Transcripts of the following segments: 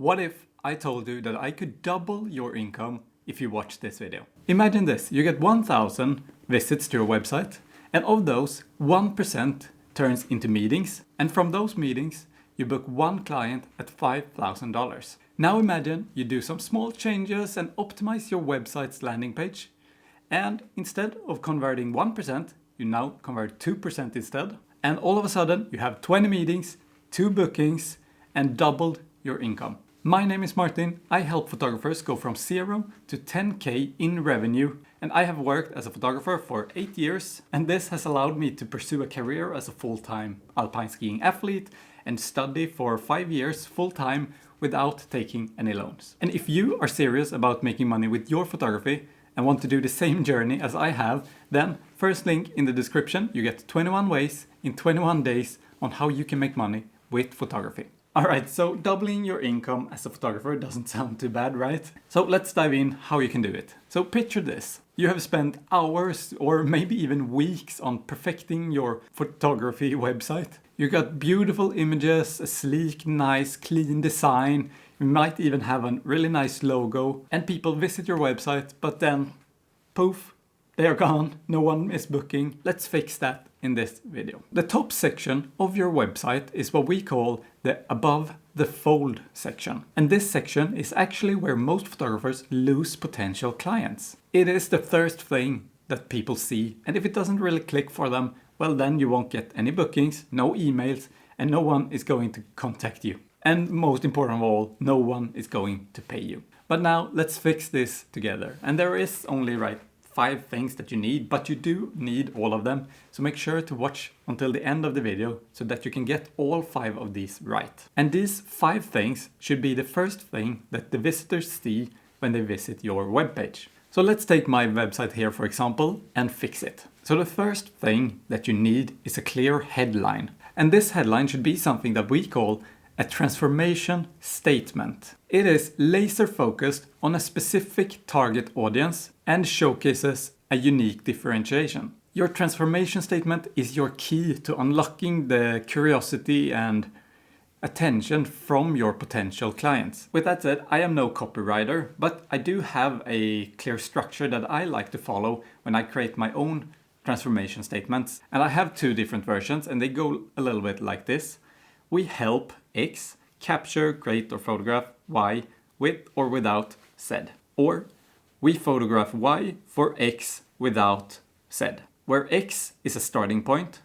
what if I told you that I could double your income if you watch this video? Imagine this, you get 1,000 visits to your website, and of those, 1% turns into meetings, and from those meetings, you book one client at $5,000. Now imagine you do some small changes and optimize your website's landing page, and instead of converting 1%, you now convert 2% instead, and all of a sudden you have 20 meetings, 2 bookings, and doubled your income. My name is Martin. I help photographers go from 0 to 10K in revenue, and I have worked as a photographer for 8 years, and this has allowed me to pursue a career as a full-time alpine skiing athlete and study for 5 years full-time without taking any loans. And if you are serious about making money with your photography and want to do the same journey as I have, then first link in the description, you get 21 ways in 21 days on how you can make money with photography. Alright, so doubling your income as a photographer doesn't sound too bad, right? So let's dive in how you can do it. So picture this. You have spent hours or maybe even weeks on perfecting your photography website. You got beautiful images, a sleek, nice, clean design. You might even have a really nice logo, and people visit your website, but then poof, they are gone, no one is booking. Let's fix that in this video. The top section of your website is what we call the above the fold section. And this section is actually where most photographers lose potential clients. It is the first thing that people see, and if it doesn't really click for them, well then you won't get any bookings, no emails, and no one is going to contact you. And most important of all, no one is going to pay you. But now let's fix this together. And there is only 5 things that you need, but you do need all of them. So make sure to watch until the end of the video so that you can get all 5 of these right. And these 5 things should be the first thing that the visitors see when they visit your webpage. So let's take my website here, for example, and fix it. So the first thing that you need is a clear headline. And this headline should be something that we call a transformation statement. It is laser focused on a specific target audience and showcases a unique differentiation. Your transformation statement is your key to unlocking the curiosity and attention from your potential clients. With that said, I am no copywriter, but I do have a clear structure that I like to follow when I create my own transformation statements. And I have 2 different versions, and they go a little bit like this. We help X capture, create, or photograph Y with or without Z. Or we photograph Y for X without Z, where X is a starting point,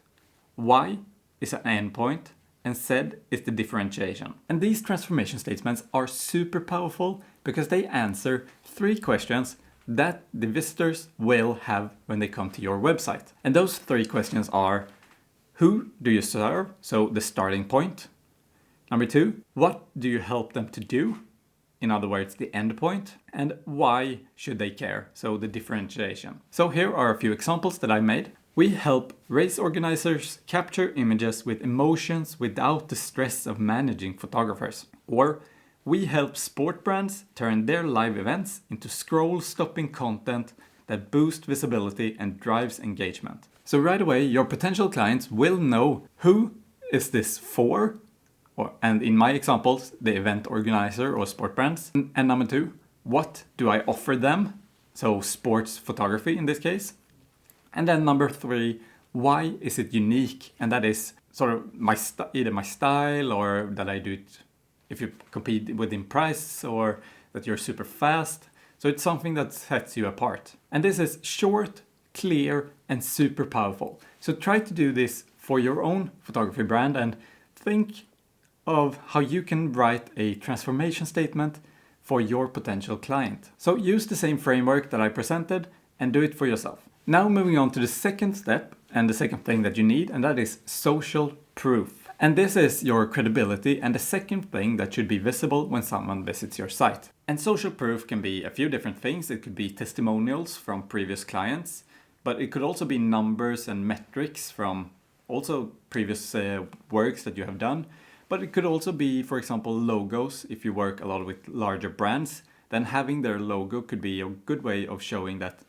Y is an end point, and Z is the differentiation. And these transformation statements are super powerful because they answer 3 questions that the visitors will have when they come to your website. And those 3 questions are: who do you serve? So the starting point. Number 2, what do you help them to do? In other words, the end point. And why should they care? So the differentiation. So here are a few examples that I made. We help race organizers capture images with emotions without the stress of managing photographers. Or we help sport brands turn their live events into scroll-stopping content that boosts visibility and drives engagement. So right away, your potential clients will know who is this for, and in my examples, the event organizer or sport brands. And number 2, what do I offer them? So sports photography in this case. And then number 3, why is it unique? And that is sort of either my style, or that I do it if you compete within price, or that you're super fast. So it's something that sets you apart. And this is short, clear, and super powerful. So try to do this for your own photography brand and think of how you can write a transformation statement for your potential client. So use the same framework that I presented and do it for yourself. Now moving on to the second step and the second thing that you need, and that is social proof. And this is your credibility and the second thing that should be visible when someone visits your site. And social proof can be a few different things. It could be testimonials from previous clients, but it could also be numbers and metrics from also previous works that you have done. But it could also be, for example, logos. If you work a lot with larger brands, then having their logo could be a good way of showing that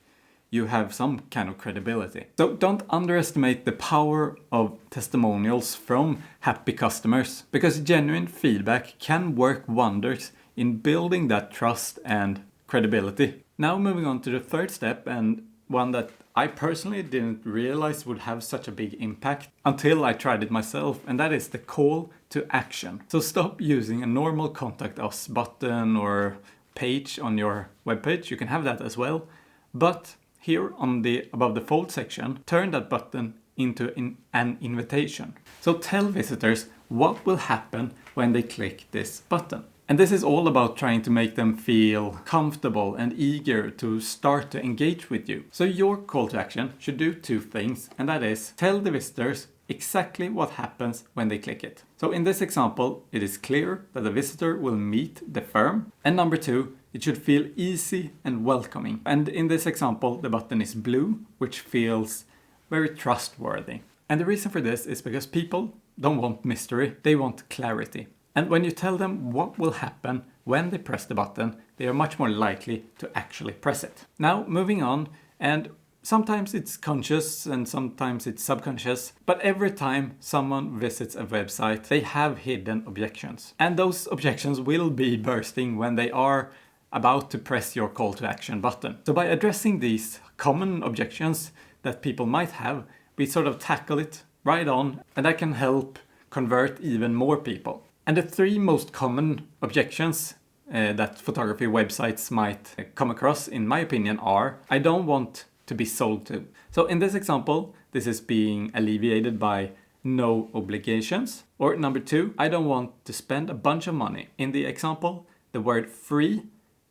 you have some kind of credibility. So don't underestimate the power of testimonials from happy customers, because genuine feedback can work wonders in building that trust and credibility. Now moving on to the third step, and one that I personally didn't realize would have such a big impact until I tried it myself, and that is the call to action. So stop using a normal contact us button or page on your webpage. You can have that as well, but here on the above the fold section, turn that button into an invitation. So tell visitors what will happen when they click this button. And this is all about trying to make them feel comfortable and eager to start to engage with you. So your call to action should do two things, and that is tell the visitors exactly what happens when they click it. So in this example, it is clear that the visitor will meet the firm. And number two, it should feel easy and welcoming. And in this example, the button is blue, which feels very trustworthy. And the reason for this is because people don't want mystery, they want clarity. And when you tell them what will happen when they press the button, they are much more likely to actually press it. Now, moving on, and sometimes it's conscious and sometimes it's subconscious, but every time someone visits a website, they have hidden objections. And those objections will be bursting when they are about to press your call to action button. So by addressing these common objections that people might have, we sort of tackle it right on, and that can help convert even more people. And the three most common objections that photography websites might come across, in my opinion, are: I don't want to be sold to. So in this example, this is being alleviated by no obligations. Or number two, I don't want to spend a bunch of money. In the example, the word free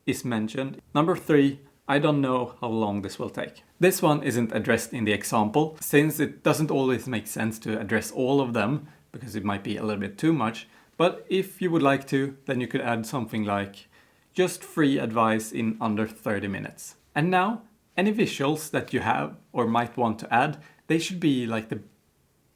is mentioned. Number three, I don't know how long this will take. This one isn't addressed in the example, since it doesn't always make sense to address all of them, because it might be a little bit too much. But if you would like to, then you could add something like, just free advice in under 30 minutes. And now, any visuals that you have or might want to add, they should be like the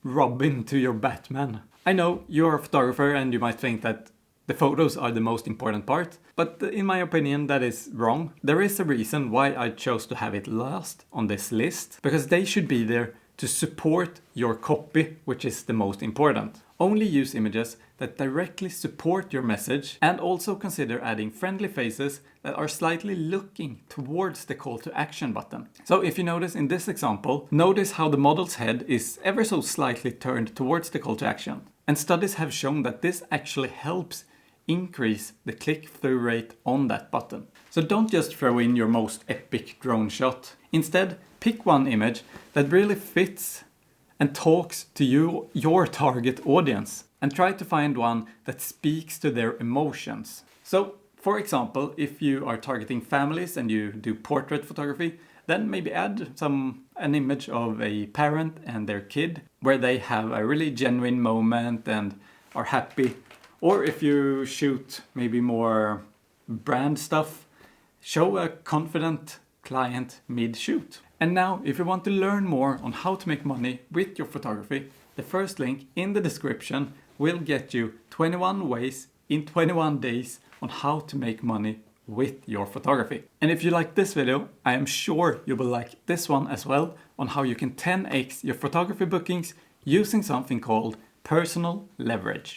Robin to your Batman. I know you're a photographer and you might think that the photos are the most important part, but in my opinion that is wrong. There is a reason why I chose to have it last on this list, because they should be there to support your copy, which is the most important. Only use images that directly support your message, and also consider adding friendly faces that are slightly looking towards the call to action button. So if you notice in this example, notice how the model's head is ever so slightly turned towards the call to action. And studies have shown that this actually helps increase the click-through rate on that button. So don't just throw in your most epic drone shot. Instead, pick one image that really fits and talks to you, your target audience, and try to find one that speaks to their emotions. So, for example, if you are targeting families and you do portrait photography, then maybe add an image of a parent and their kid where they have a really genuine moment and are happy. Or if you shoot maybe more brand stuff, show a confident client mid-shoot. And now, if you want to learn more on how to make money with your photography, the first link in the description will get you 21 ways in 21 days on how to make money with your photography. And if you like this video, I am sure you will like this one as well, on how you can 10x your photography bookings using something called personal leverage.